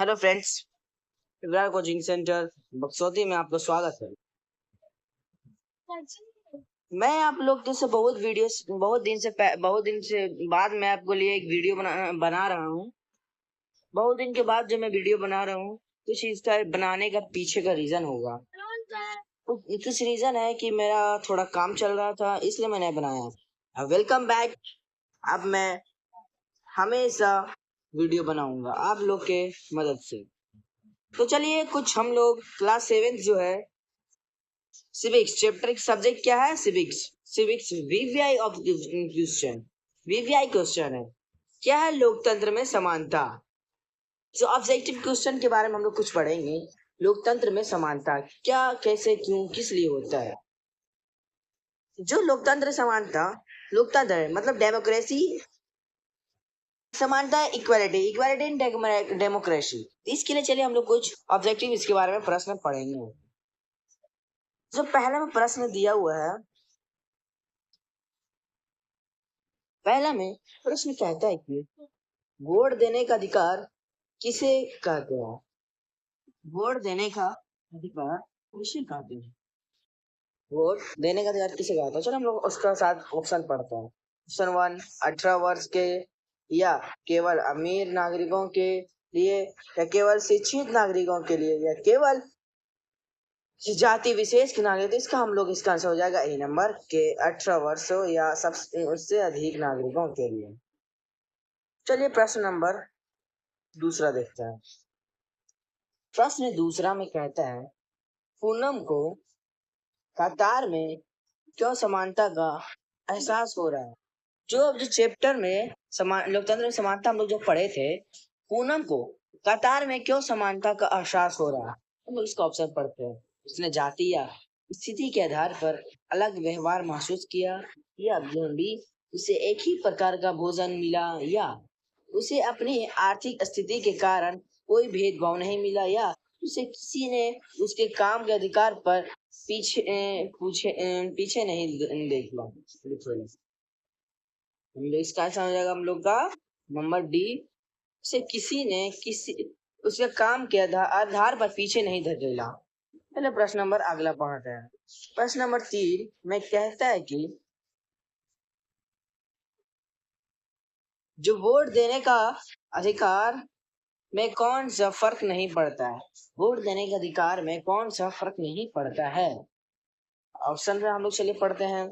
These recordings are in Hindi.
Hello friends, Virar coaching centre Baksauti में आपका स्वागत है। मैं आप लोग जैसे बहुत दिन से बाद मैं आपको लिए एक वीडियो बना रहा हूँ। बहुत दिन के बाद जो मैं वीडियो बना रहा हूँ, कुछ इसका बनाने का पीछे का रीजन होगा। कुछ रीजन है कि मेरा थोड़ा काम चल रहा था, इसलिए मैंने बनाया। Welcome back. अब मैं हमेशा वीडियो बनाऊंगा आप लोग के मदद से। तो चलिए, कुछ हम लोग क्लास 7 जो है सिविक्स चैप्टर सब्जेक्ट क्या है? Civics VVI of question. VVI question है क्या है? लोकतंत्र में समानता। जो ऑब्जेक्टिव क्वेश्चन के बारे में हम लोग कुछ पढ़ेंगे। लोकतंत्र में समानता क्या, कैसे, क्यों, किस लिए होता है? जो लोकतंत्र समानता, लोकतंत्र है मतलब डेमोक्रेसी, समानता, इक्वालिटी, इक्वालिटी इन डेमोक्रेसी। इसके लिए चलिए हम लोग कुछ ऑब्जेक्टिव इसके बारे में प्रश्न पढ़ेंगे। जो पहला में प्रश्न दिया हुआ है, पहला में प्रश्न कहता है कि वोट देने का अधिकार किसे कहते हैं? वोट देने का अधिकार किसे कहते हैं? वोट देने का अधिकार किसे कहते हैं? चलो हम लोग उसका साथ ऑप्शन पढ़ते हैं। ऑप्शन 1, 18 वर्ष के या केवल अमीर नागरिकों के लिए, या केवल शिक्षित नागरिकों के लिए, या केवल जाति विशेष के नागरिक। इसका हम लोग इसका आंसर हो जाएगा ए नंबर के 18 वर्ष या सब उससे अधिक नागरिकों के लिए। चलिए प्रश्न नंबर दूसरा देखते हैं। प्रश्न दूसरा में कहता है, पूनम को कतार में क्यों समानता का एहसास हो रहा है? जो चैप्टर में लोकतंत्र में समानता हम लोग जो पढ़े थे, पूनम को कतार में क्यों समानता का एहसास हो रहा है? हम लोग इसका ऑप्शन पढ़ते हैं। उसने जाति या स्थिति के आधार पर अलग व्यवहार महसूस किया, या भी उसे एक ही प्रकार का भोजन मिला, या उसे अपनी आर्थिक स्थिति के कारण कोई भेदभाव नहीं मिला, या उसे किसी ने उसके काम के अधिकार पर पीछे नहीं देखा। हम लोग इसका आंसर हो जाएगा हम लोग का नंबर डी, उसे किसी ने किसी उसके काम के आधार पर पीछे नहीं धकेला। पहले प्रश्न नंबर अगला पढ़ते हैं। प्रश्न नंबर 3 में कहता है कि जो वोट देने का अधिकार में कौन सा फर्क नहीं पड़ता है? वोट देने के अधिकार में कौन सा फर्क नहीं पड़ता है? ऑप्शन में हम लोग चलिए पढ़ते हैं।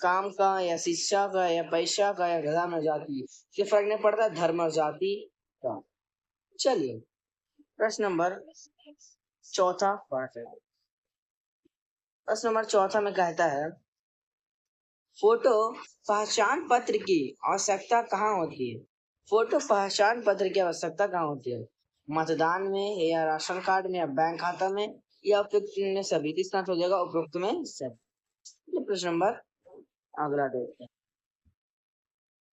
काम का, या शिक्षा का, या पैसा का, या धर्म और जाति। ये फर्क नहीं पड़ता धर्म और जाति का। चलिए प्रश्न नंबर चौथा पढ़ते हैं। प्रश्न नंबर चौथा में कहता है, फोटो पहचान पत्र की आवश्यकता कहाँ होती है? फोटो पहचान पत्र की आवश्यकता कहाँ होती है? मतदान में, या राशन कार्ड में, या बैंक खाता में, या उपयुक्त में सभी? इसका हो जाएगा उपयुक्त में सभी। प्रश्न नंबर अगला देखते हैं।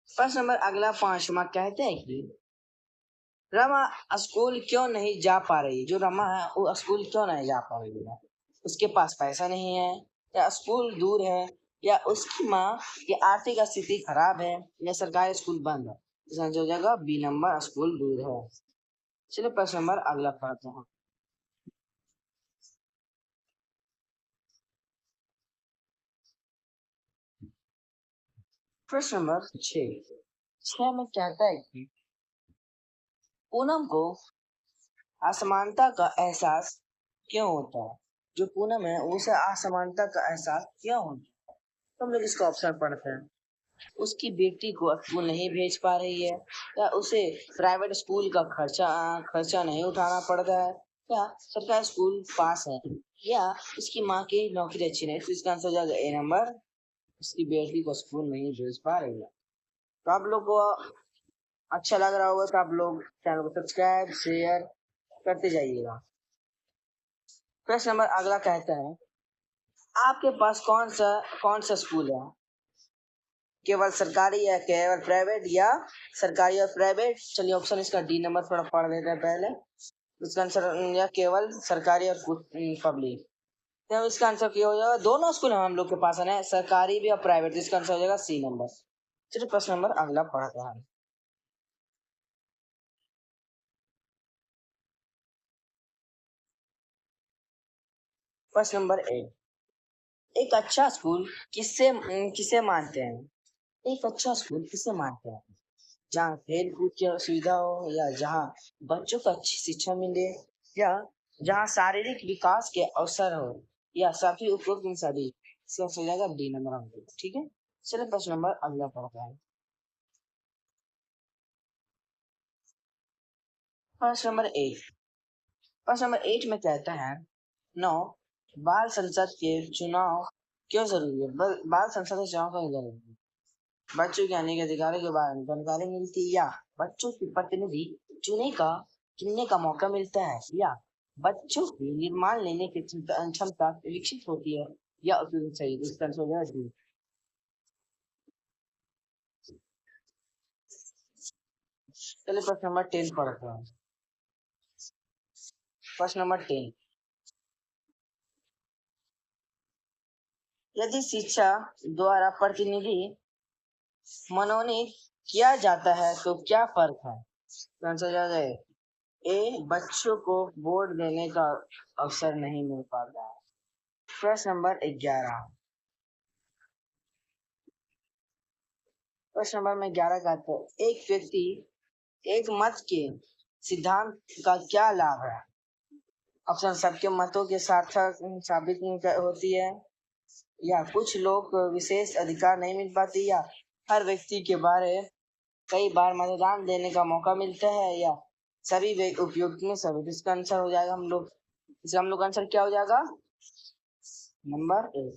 प्रश्न नंबर अगला 5वां कहते हैं कि रमा स्कूल क्यों नहीं जा पा रही? जो रमा है वो स्कूल क्यों नहीं जा पा रही है? उसके पास पैसा नहीं है, या स्कूल दूर है, या उसकी माँ की आर्थिक स्थिति खराब है, या सरकारी स्कूल बंद है? इसका आंसर हो जाएगा बी नंबर, स्कूल दूर है। चलिए प्रश्न नंबर अगला पढ़ते हैं। प्रश्न नंबर 6 में कहता है कि पूनम को असमानता का एहसास क्यों होता है? जो पूनम है उसे असमानता का एहसास क्यों होता है? तो हम लोग इसका ऑप्शन पढ़ते हैं। उसकी बेटी को स्कूल नहीं भेज पा रही है, या उसे प्राइवेट स्कूल का खर्चा नहीं उठाना पड़ता है, या सरकारी स्कूल पास है, या उसकी माँ की नौकरी अच्छी नहीं। तो इसका आंसर हो जाएगा ए नंबर, उसकी बेटी को स्कूल नहीं भेज पा रही है। तो आप लोग को अच्छा लग रहा होगा तो आप लोग चैनल को सब्सक्राइब शेयर करते जाइएगा। प्रश्न नंबर अगला कहता है, आपके पास कौन सा स्कूल है? केवल सरकारी, या केवल प्राइवेट, या सरकारी और प्राइवेट? चलिए ऑप्शन इसका डी नंबर थोड़ा पढ़ लेते हैं पहले। इसका आंसर या केवल सरकारी और पब्लिक। तो इसका आंसर क्या हो जाएगा? दोनों स्कूल हम लोग के पास है, सरकारी भी और प्राइवेट। इसका आंसर हो जाएगा सी नंबर। चलिए प्रश्न नंबर अगला पढ़ते हैं। प्रश्न नंबर 8, एक अच्छा स्कूल किसे किसे मानते हैं? एक अच्छा स्कूल किसे मानते हैं? जहाँ खेल कूद की सुविधा हो, या जहाँ बच्चों को अच्छी शिक्षा मिले, या जहाँ शारीरिक विकास के अवसर हो, या सभी उपरोक्त इन सभी। इसका हो जाएगा डी नंबर हमको। ठीक है, चलिए प्रश्न नंबर अगला पढ़ते हैं। प्रश्न नंबर 8 में कहता है, 9, बाल संसद के चुनाव क्यों जरूरी है? बाल संसद के चुनाव क्यों जरूरी है? बच्चों के आने के अधिकारों के बारे में जानकारी मिलती है, या बच्चों की प्रतिनिधि चुनने का मौका मिलता है, या बच्चों की निर्माण लेने की क्षमता विकसित होती है, या सही इसका आंसर हो जाएगा डी। चलिए प्रश्न नंबर 10 पढ़ते हैं। प्रश्न नंबर 10, यदि शिक्षा द्वारा प्रतिनिधि मनोनीत किया जाता है तो क्या फर्क है? आंसर क्या है? ए, बच्चों को वोट देने का अवसर नहीं मिल पाता है। प्रश्न नंबर 11, प्रश्न नंबर में 11 का तो, एक व्यक्ति एक मत के सिद्धांत का क्या लाभ है? ऑप्शन, सबके मतों के सार्थक साबित होती है, या कुछ लोग विशेष अधिकार नहीं मिल पाती, या हर व्यक्ति के बारे कई बार मतदान देने का मौका मिलता है, या सभी उपयुक्त में सभी। इसका आंसर हो जाएगा हम लोग का आंसर क्या हो जाएगा? Number A.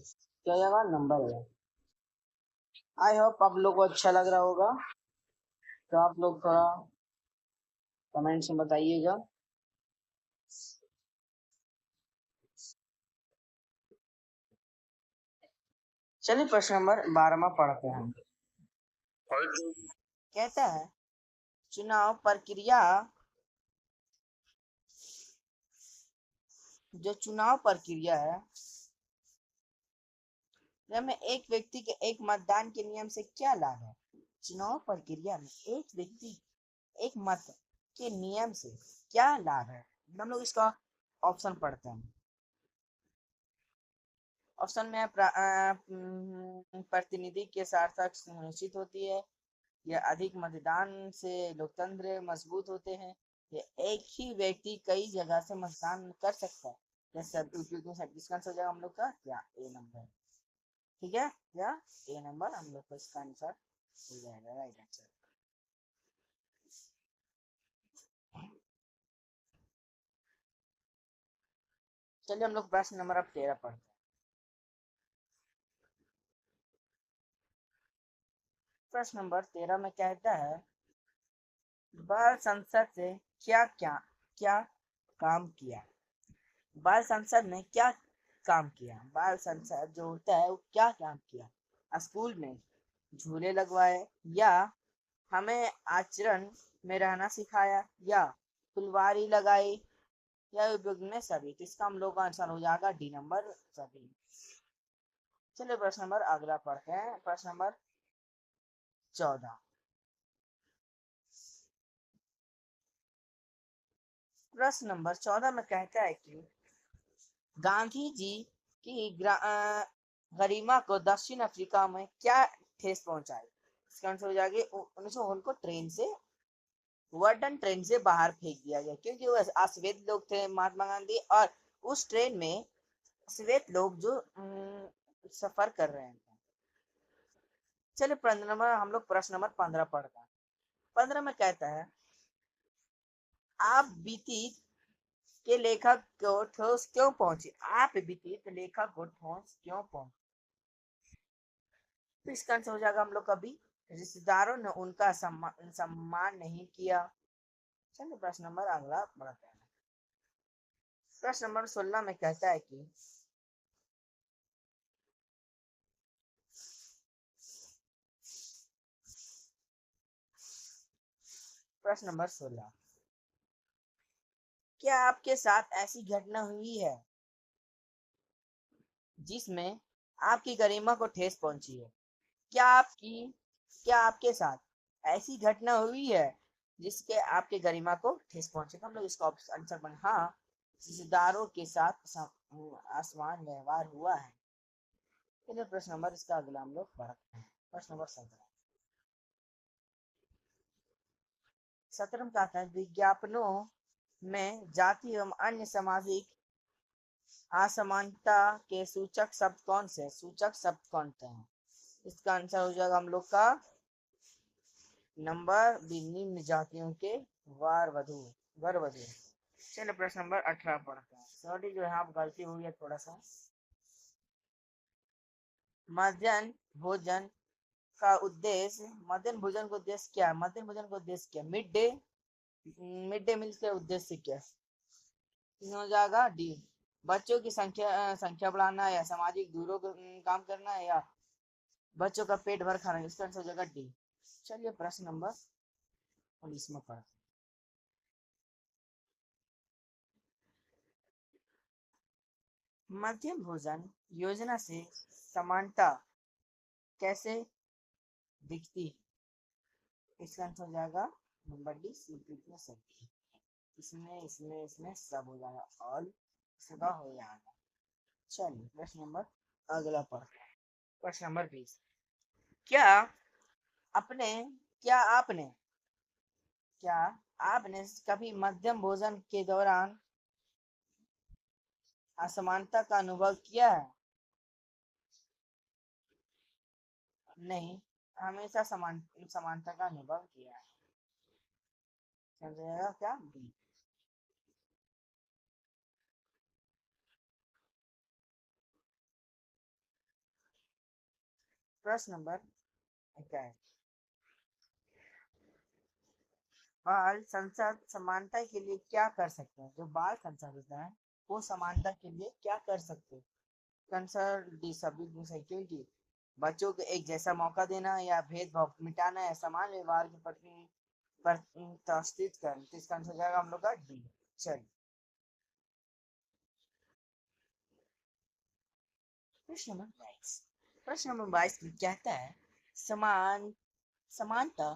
क्या हो जाएगा? Number A. आई होप आप लोग को अच्छा लग रहा होगा, तो आप लोग थोड़ा कमेंट्स में बताइएगा। चलिए प्रश्न नंबर 12 पढ़ते हैं। कहता है, चुनाव प्रक्रिया जो चुनाव प्रक्रिया है में एक व्यक्ति के एक मतदान के नियम से क्या लाभ है? चुनाव प्रक्रिया में एक व्यक्ति एक मत के नियम से क्या लाभ है? हम लोग इसका ऑप्शन पढ़ते हैं। ऑप्शन में प्रतिनिधि के सार्थक सुनिश्चित होती है, या अधिक मतदान से लोकतंत्र मजबूत होते हैं, या एक ही व्यक्ति कई जगह से मतदान कर सकता है, या सब उपयुक्त। इसका आंसर जाएगा हम लोग का क्या? ए नंबर। ठीक है, या ए नंबर हम लोग का इसका आंसर हो जाएगा, राइट आंसर। चलिए हम लोग प्रश्न नंबर अब 13 पढ़ते हैं। प्रश्न नंबर 13 में कहता है, बाल संसद से क्या क्या क्या काम किया? बाल संसद ने क्या काम किया? बाल संसद जो होता है वो क्या काम किया? स्कूल में झूले लगवाए, या हमें आचरण में रहना सिखाया, या फुलवारी लगाई, या उपयोग में सभी। तो इसका हम लोग का आंसर हो जाएगा डी नंबर, सभी। चलिए प्रश्न नंबर अगला पढ़ते हैं। प्रश्न नंबर 14, प्रश्न नंबर 14 में कहता है कि गांधी जी की गरिमा को दक्षिण अफ्रीका में क्या ठेस पहुंचाई? इसका आंसर हो जाएगा 19 को ट्रेन से, वर्डन ट्रेन से बाहर फेंक दिया गया, क्योंकि वो अश्वेत लोग थे महात्मा गांधी, और उस ट्रेन में श्वेत लोग जो सफर कर रहे थे। चलिए हम लोग प्रश्न नंबर 15 पढ़ते हैं। 15 में कहता है, आप बीती के लेखक को ठोस क्यों पहुंचे? आप बीती लेखक को ठोस क्यों पहुंचे? तो इसका आंसर हो जाएगा हम लोग कभी रिश्तेदारों ने उनका सम्मान नहीं किया। चलिए प्रश्न नंबर अगला बढ़ते हैं। प्रश्न नंबर 16 में कहता है कि प्रश्न नंबर 16, क्या आपके साथ ऐसी घटना हुई है जिसमें आपकी गरिमा को ठेस पहुंची है? क्या आपकी क्या आपके साथ ऐसी घटना हुई है जिसके आपके गरिमा को ठेस पहुंचे? तो हम लोग इसका आंसर बने हाँ, रिश्तेदारों के साथ आसमान व्यवहार हुआ है। चलिए प्रश्न नंबर इसका अगला हम लोग पढ़ते हैं। प्रश्न नंबर 17। 17 का था विज्ञापनों में जाति एवं अन्य सामाजिक असमानता के सूचक शब्द कौन से? सूचक शब्द कौन से हैं? इसका आंसर हो जाएगा हम लोग का नंबर बी, निम्न जातियों के वर वधु। चलिए प्रश्न नंबर 18 पढ़ते हैं। सॉरी जो यहाँ गलती हुई है थोड़ा सा। मध्याह्न भोजन का उद्देश्य, मध्याह्न भोजन का उद्देश्य क्या है? मध्याह्न भोजन का उद्देश्य क्या? मिड डे मील का उद्देश्य क्या है? इसमें हो जाएगा डी, बच्चों की संख्या बढ़ाना या सामाजिक दूरों को काम करना या बच्चों का पेट भर खाना। इसका आंसर हो जाएगा डी। चलिए प्रश्न नंबर 19 में पढ़ते हैं। मध्याह्न भोजन योजना से समानता कैसे दिखती है? इसका आंसर हो जाएगा नंबर डी, में सब। इसमें सब हो जाएगा, ऑल इसका हो जाएगा। चलिए प्रश्न नंबर अगला पढ़ते हैं। प्रश्न नंबर 20। क्या अपने क्या आपने क्या आपने कभी मध्यम भोजन के दौरान असमानता का अनुभव किया है? नहीं, हमेशा समानता का अनुभव किया है। समझेगा क्या? बी। प्रश्न नंबर 21। बाल संसद समानता के लिए क्या कर सकते हैं? जो बाल संसद होता है वो समानता के लिए क्या कर सकते हैं? कंसर्न डी, सभी सही, क्योंकि बच्चों को एक जैसा मौका देना या भेदभाव मिटाना या समान व्यवहार के प्रति प्रतिष्ठित करना। तो इसका आंसर हो जाएगा हम लोग का डी। चलिए प्रश्न नंबर 22। प्रश्न नंबर 22 कहता है समान समानता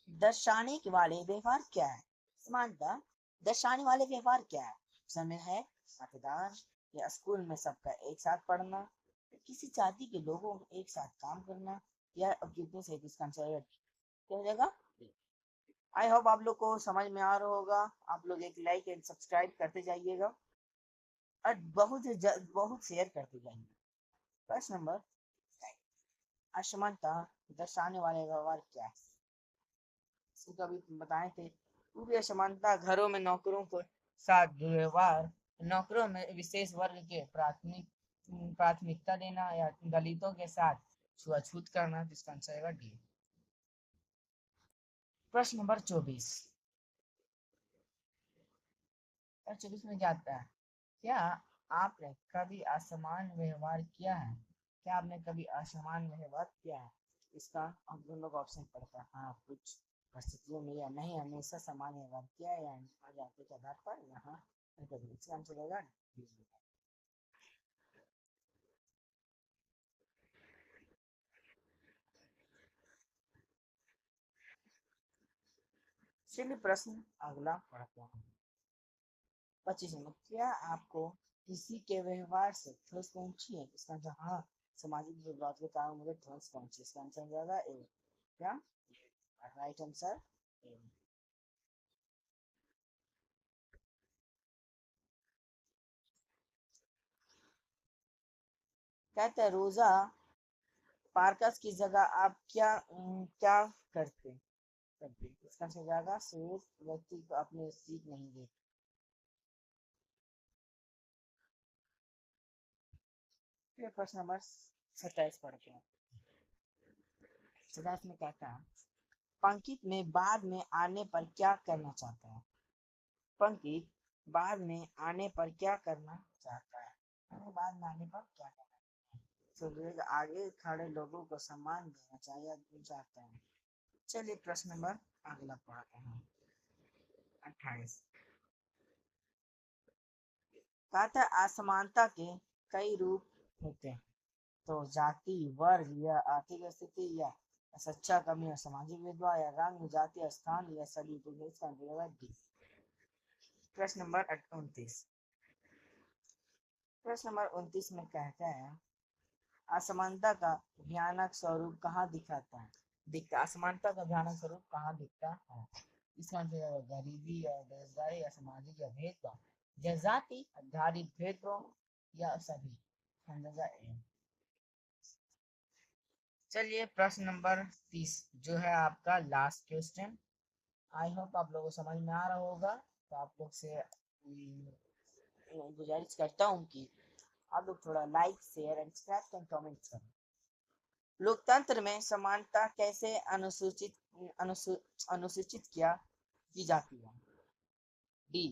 दर्शाने के वाले व्यवहार क्या है? समानता दर्शाने वाले व्यवहार क्या है? समय है मतदान या स्कूल में सबका एक साथ पढ़ना या किसी जाति के लोगों को एक साथ काम करना या कितने से इसका आंसर क्या हो जाएगा? आई होप आप लोग को समझ में आ रहा होगा। आप लोग एक लाइक एंड सब्सक्राइब करते जाइएगा और बहुत शेयर करते जाइएगा। प्रश्न नंबर, असमानता दर्शाने वाले व्यवहार क्या है? इसको अभी बताए थे। पूरी असमानता घरों में नौकरों को साथ दुर्व्यवहार, नौकरों में विशेष वर्ग के प्राथमिकता देना या दलितों के साथ छुआछूत करना। जिसका आंसर है डी। प्रश्न नंबर 24। 24 में क्या आता है? क्या आपने कभी असमान व्यवहार किया है? क्या आपने कभी असमान व्यवहार किया है? इसका हम दोनों लोग ऑप्शन पढ़ता है, हाँ कुछ परिस्थितियों में या नहीं हमेशा समान व्यवहार किया है या जाति के आधार पर यहाँ कभी। इसका आंसर होगा डी। चलिए प्रश्न अगला पढ़ते हैं। 25 में क्या आपको किसी के व्यवहार से ठोस पहुंची है? इसका आंसर हाँ, सामाजिक विवाद के कारण मुझे ठोस पहुंची। इसका आंसर हो जाएगा ए। क्या राइट आंसर ए। कहते हैं रोजा पार्कस की जगह आप क्या करते करते? इसका आंसर हो जाएगा सिर्फ व्यक्ति को अपनी सीट नहीं देते। फिर प्रश्न नंबर 27 पढ़ते हैं। 27 में कहता है पंकित में बाद में आने पर क्या करना चाहता है? पंकित बाद में आने पर क्या करना चाहता है? बाद में आने पर क्या करना चाहिए? तो आगे खड़े लोगों को सम्मान देना चाहिए चाहते हैं। चलिए प्रश्न नंबर अगला पढ़ते हैं। 28। कहता है असमानता के कई रूप होते हैं। तो जाति, वर्ग या आर्थिक स्थिति या सच्चा कमी या सामाजिक भेदभाव या रंग, जाति, स्थान या सभी। तो इसका आंसर डी। प्रश्न नंबर 29। प्रश्न नंबर 29 में कहते हैं असमानता का भयानक स्वरूप कहाँ दिखता असमानता का भयानक स्वरूप कहाँ दिखता है। इसका आंसर है गरीबी या बेरोजगारी या सामाजिक या भेदभाव या जाति आधारित भेदभाव या सभी। समझा ए। चलिए प्रश्न नंबर 30 जो है आपका लास्ट क्वेश्चन। आई होप आप लोगों को समझ में आ रहा होगा। तो आप लोग से गुजारिश करता हूँ कि आप लोग थोड़ा like share and subscribe and comment करें। लोकतंत्र में समानता कैसे अनुसूचित की जाती है। डी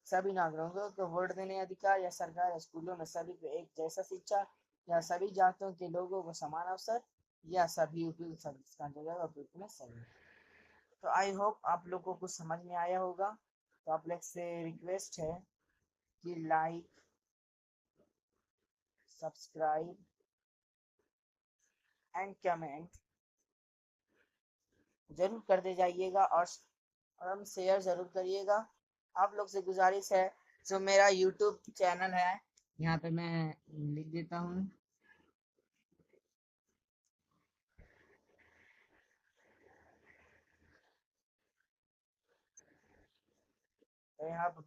सभी नागरिकों को वोट देने अधिकार या सरकार स्कूलों में सभी को एक जैसा शिक्षा या सभी जातों के लोगों को समान अवसर या सभी उपयुक्त में सभी। तो आई होप आप लोगों को कुछ समझ में आया होगा। तो आप लोग से रिक्वेस्ट है कि लाइक सब्सक्राइब एंड कमेंट जरूर कर दे जाइएगा और हम शेयर जरूर करिएगा। आप लोग से गुजारिश है जो मेरा यूट्यूब चैनल है यहाँ पे मैं लिख देता हूँ। तो यहाँ पर